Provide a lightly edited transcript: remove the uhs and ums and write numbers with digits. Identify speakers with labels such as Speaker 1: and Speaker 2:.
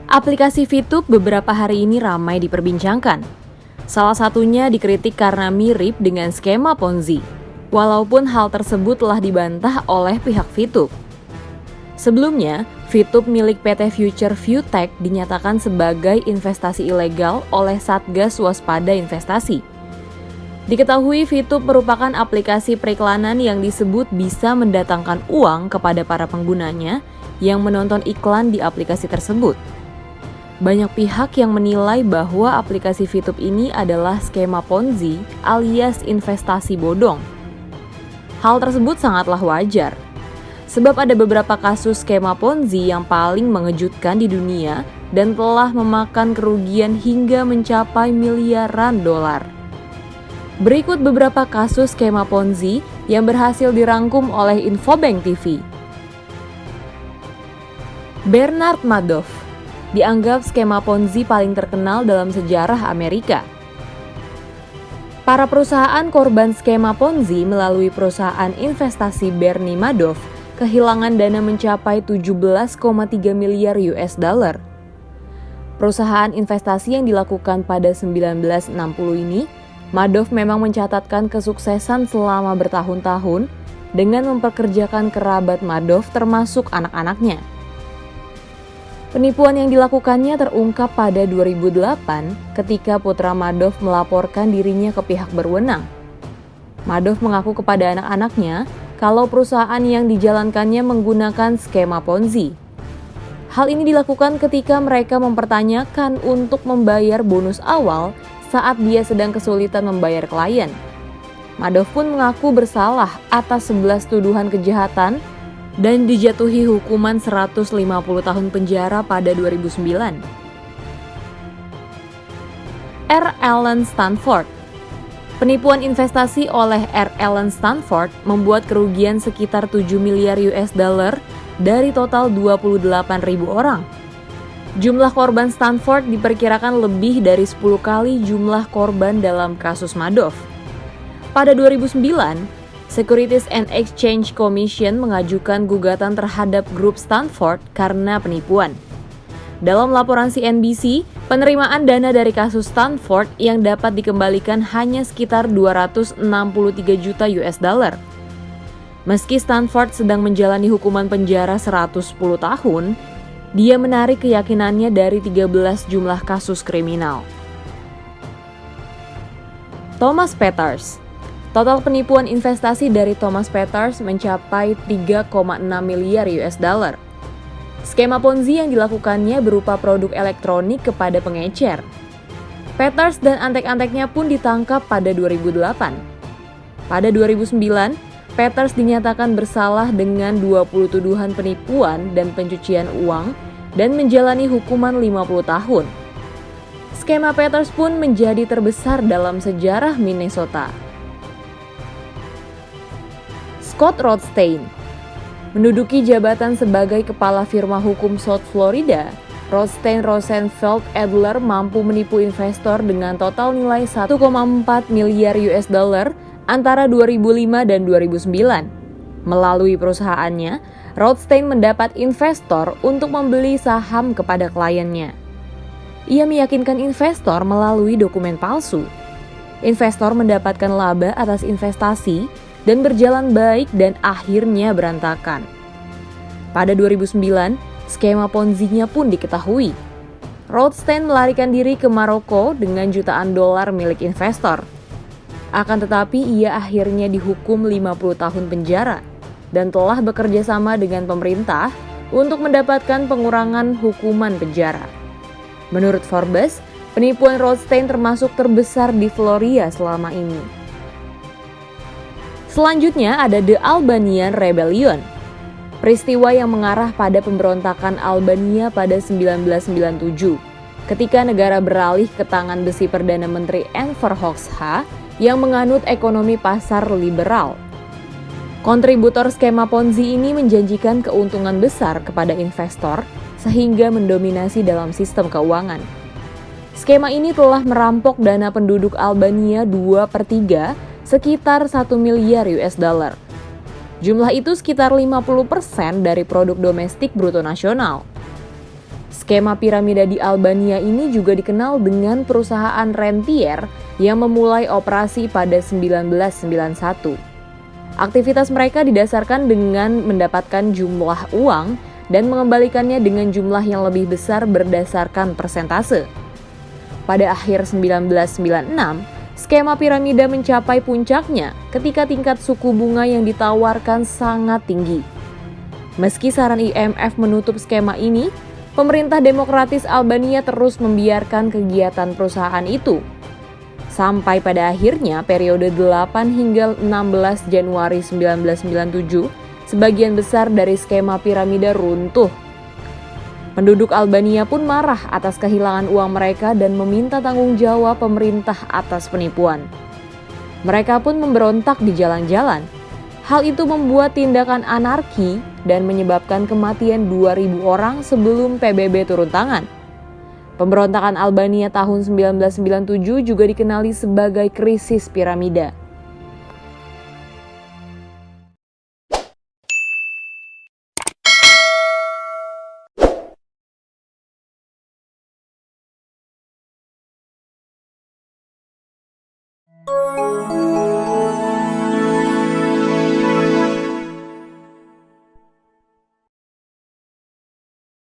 Speaker 1: Aplikasi VTube beberapa hari ini ramai diperbincangkan. Salah satunya dikritik karena mirip dengan skema Ponzi, walaupun hal tersebut telah dibantah oleh pihak VTube. Sebelumnya, VTube milik PT Future ViewTech dinyatakan sebagai investasi ilegal oleh Satgas Waspada Investasi. Diketahui VTube merupakan aplikasi periklanan yang disebut bisa mendatangkan uang kepada para penggunanya yang menonton iklan di aplikasi tersebut. Banyak pihak yang menilai bahwa aplikasi VTube ini adalah skema Ponzi alias investasi bodong. Hal tersebut sangatlah wajar, sebab ada beberapa kasus skema Ponzi yang paling mengejutkan di dunia dan telah memakan kerugian hingga mencapai miliaran dolar. Berikut beberapa kasus skema Ponzi yang berhasil dirangkum oleh Infobank TV. Bernard Madoff dianggap skema Ponzi paling terkenal dalam sejarah Amerika. Para perusahaan korban skema Ponzi melalui perusahaan investasi Bernie Madoff kehilangan dana mencapai 17,3 miliar US dollar. Perusahaan investasi yang dilakukan pada 1960 ini, Madoff memang mencatatkan kesuksesan selama bertahun-tahun dengan mempekerjakan kerabat Madoff termasuk anak-anaknya. Penipuan yang dilakukannya terungkap pada 2008 ketika putra Madoff melaporkan dirinya ke pihak berwenang. Madoff mengaku kepada anak-anaknya kalau perusahaan yang dijalankannya menggunakan skema Ponzi. Hal ini dilakukan ketika mereka mempertanyakan untuk membayar bonus awal saat dia sedang kesulitan membayar klien. Madoff pun mengaku bersalah atas 11 tuduhan kejahatan dan dijatuhi hukuman 150 tahun penjara pada 2009. R. Alan Stanford. Penipuan investasi oleh R. Alan Stanford membuat kerugian sekitar 7 miliar US dollar dari total 28.000 orang. Jumlah korban Stanford diperkirakan lebih dari 10 kali jumlah korban dalam kasus Madoff. Pada 2009, Securities and Exchange Commission mengajukan gugatan terhadap grup Stanford karena penipuan. Dalam laporan CNBC, penerimaan dana dari kasus Stanford yang dapat dikembalikan hanya sekitar 263 juta US dollar. Meski Stanford sedang menjalani hukuman penjara 110 tahun, dia menarik keyakinannya dari 13 jumlah kasus kriminal. Thomas Peters. Total penipuan investasi dari Thomas Peters mencapai 3,6 miliar US dollar. Skema Ponzi yang dilakukannya berupa produk elektronik kepada pengecer. Peters dan antek-anteknya pun ditangkap pada 2008. Pada 2009, Peters dinyatakan bersalah dengan 20 tuduhan penipuan dan pencucian uang dan menjalani hukuman 50 tahun. Skema Peters pun menjadi terbesar dalam sejarah Minnesota. Scott Rothstein. Menduduki jabatan sebagai kepala firma hukum South Florida, Rothstein Rosenfeld Adler mampu menipu investor dengan total nilai 1,4 miliar US dollar antara 2005 dan 2009. Melalui perusahaannya, Rothstein mendapat investor untuk membeli saham kepada kliennya. Ia meyakinkan investor melalui dokumen palsu. Investor mendapatkan laba atas investasi dan berjalan baik dan akhirnya berantakan. Pada 2009, skema Ponzi-nya pun diketahui. Rothstein melarikan diri ke Maroko dengan jutaan dolar milik investor. Akan tetapi ia akhirnya dihukum 50 tahun penjara dan telah bekerja sama dengan pemerintah untuk mendapatkan pengurangan hukuman penjara. Menurut Forbes, penipuan Rothstein termasuk terbesar di Florida selama ini. Selanjutnya ada The Albanian Rebellion. Peristiwa yang mengarah pada pemberontakan Albania pada 1997, ketika negara beralih ke tangan besi Perdana Menteri Enver Hoxha yang menganut ekonomi pasar liberal. Kontributor skema Ponzi ini menjanjikan keuntungan besar kepada investor sehingga mendominasi dalam sistem keuangan. Skema ini telah merampok dana penduduk Albania 2/3, sekitar 1 miliar US dollar. Jumlah itu sekitar 50% dari produk domestik bruto nasional. Skema piramida di Albania ini juga dikenal dengan perusahaan rentier yang memulai operasi pada 1991. Aktivitas mereka didasarkan dengan mendapatkan jumlah uang dan mengembalikannya dengan jumlah yang lebih besar berdasarkan persentase. Pada akhir 1996, skema piramida mencapai puncaknya ketika tingkat suku bunga yang ditawarkan sangat tinggi. Meski saran IMF menutup skema ini, pemerintah demokratis Albania terus membiarkan kegiatan perusahaan itu. Sampai pada akhirnya periode 8 hingga 16 Januari 1997, sebagian besar dari skema piramida runtuh. Penduduk Albania pun marah atas kehilangan uang mereka dan meminta tanggung jawab pemerintah atas penipuan. Mereka pun memberontak di jalan-jalan. Hal itu membuat tindakan anarki dan menyebabkan kematian 2.000 orang sebelum PBB turun tangan. Pemberontakan Albania tahun 1997 juga dikenali sebagai krisis piramida.